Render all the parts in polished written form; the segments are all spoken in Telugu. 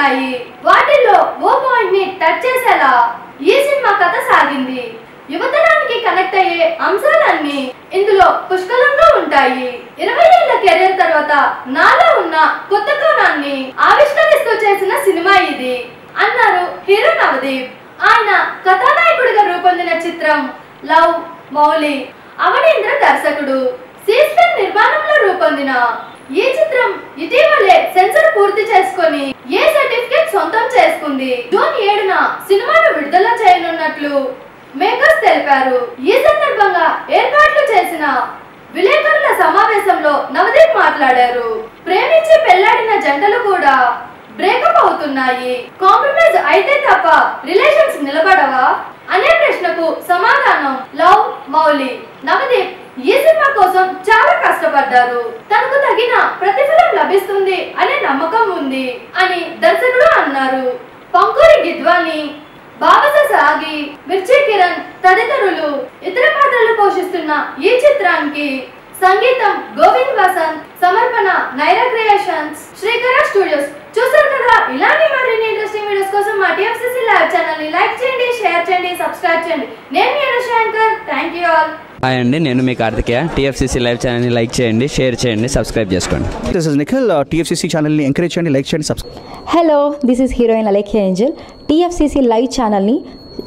ఉన్నాయి. వాటిల్లో ఓ పాయింట్ ని టచ్ చేసేలా ఈ సినిమా కథ సాగింది. యువతరానికి కనెక్ట్ అయ్యే అంశాలన్నీ ఇందులో పుష్కలంగా ఉంటాయి. 20 ఏళ్ల కెరీర్ తర్వాత నాలో ఉన్న కొత్త కోణాన్ని ఆవిష్కరిస్తూ చేసిన సినిమా ఇది అన్నారు హీరో నవదీప్. ఆయన కథానాయకుడిగా రూపొందిన చిత్రం లవ్ మౌలి. అవనీంద్ర దర్శకుడు. సీస్టన్ నిర్మాణంలో రూపొందిన ఈ చిత్రం ఇటీవలే సెన్సార్ పూర్తి చేసుకొని ఏ సర్టిఫికేట్ సొంతం చేసుకుంది. జూన్ 7న సినిమాను విడుదల చేయనున్నట్లు మేకర్స్ తెలిపారు. ఈ సందర్భంగా ఏర్పాట్లు చేసిన విలేకరుల సమావేశంలో నవదీప్ మాట్లాడారు. ప్రేమించి పెళ్లాడిన జంటలు కూడా బ్రేకప్ అవుతున్నాయి. కాంప్రమైజ్ అయితే తప్ప రిలేషన్స్ నిలబడవా అనే ప్రశ్నకు సమాధానం లవ్ మౌలి. నవదీప్ ఈ సినిమా కోసం చాలా కష్టపడ్డారు. తనకు తగిన ప్రతిఫలం లభిస్తుంది అనే నమ్మకం ఉంది అని దర్శకుడు అన్నారు. పంకూరి గిద్వాని, బాబస సాగి, మిర్చి కిరణ్ తదితరులు ఇతర పాత్రలు పోషిస్తున్న ఈ చిత్రానికి సంగీతం గోవింద్ వసంత్, సమర్పణ నైరా క్రియేషన్స్, శ్రీకర స్టూడియోస్. చూసారు కదా, ఇలాంటి మరిన్ని ఇంట్రెస్టింగ్ వీడియోస్ కోసం మా TFCC లైవ్ ఛానల్ ని లైక్ చేయండి, షేర్ చేయండి, సబ్స్క్రైబ్ చేయండి. నేను మీ Shankar. Thank you all. Hi అండి, నేను మీ కార్తికేయ. TFCC లైవ్ ఛానల్ని లైక్ చేయండి, షేర్ చేయండి, సబ్స్క్రైబ్ చేసుకోండి. This is Nikhil. TFCC ఛానల్ని ఎంకరేజ్ చేయండి, లైక్ చేయండి, subscribe. Hello, this is heroine Alekhya Angel. TFCC live ఛానల్ని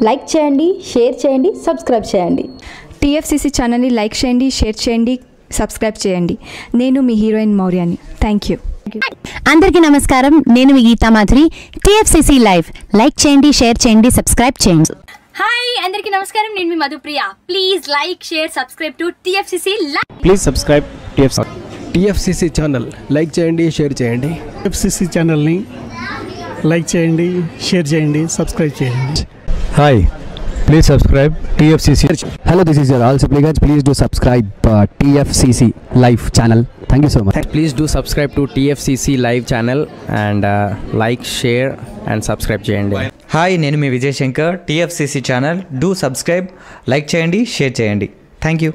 లైక్ చేయండి, షేర్ చేయండి, సబ్స్క్రైబ్ చేయండి. TFCC ఛానల్ని లైక్ చేయండి, షేర్ చేయండి, సబ్స్క్రైబ్ చేయండి. నేను మీ హీరోయిన్ మౌర్యాని. Thank you. అందరికీ నమస్కారం, నేను మీ Geetha Madhuri. TFCC live like చేయండి, షేర్ చేయండి, సబ్స్క్రైబ్ చేయండి. హాయ్ అందరికీ నమస్కారం, నేను మీ Madhupriya. Please like share subscribe to TFCC live. Please subscribe TFCC channel. Like చేయండి, షేర్ చేయండి. TFCC ఛానల్ని లైక్ చేయండి, షేర్ చేయండి, సబ్స్క్రైబ్ చేయండి. Hi, please subscribe TFCC. Hello, this is your all supplicants. Please do subscribe TFCC live channel. Thank you so much. Please do subscribe to TFCC live channel and like share and subscribe చేయండి. హాయ్, నేను మీ Vijay Shankar. TFCC channel do subscribe, like చేయండి, షేర్ చేయండి. Thank you.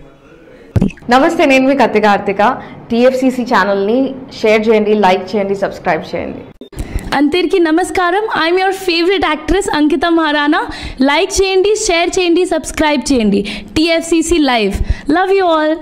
నమస్తే, నేను మీ కార్తిక. TFCC ఛానల్ని షేర్ చేయండి, లైక్ చేయండి, సబ్స్క్రైబ్ చేయండి. అందరికీ నమస్కారం, I'm your favourite actress Ankita Maharana. Like చేయండి, షేర్ చేయండి, సబ్స్క్రైబ్ చేయండి. TFCC live. Love you all.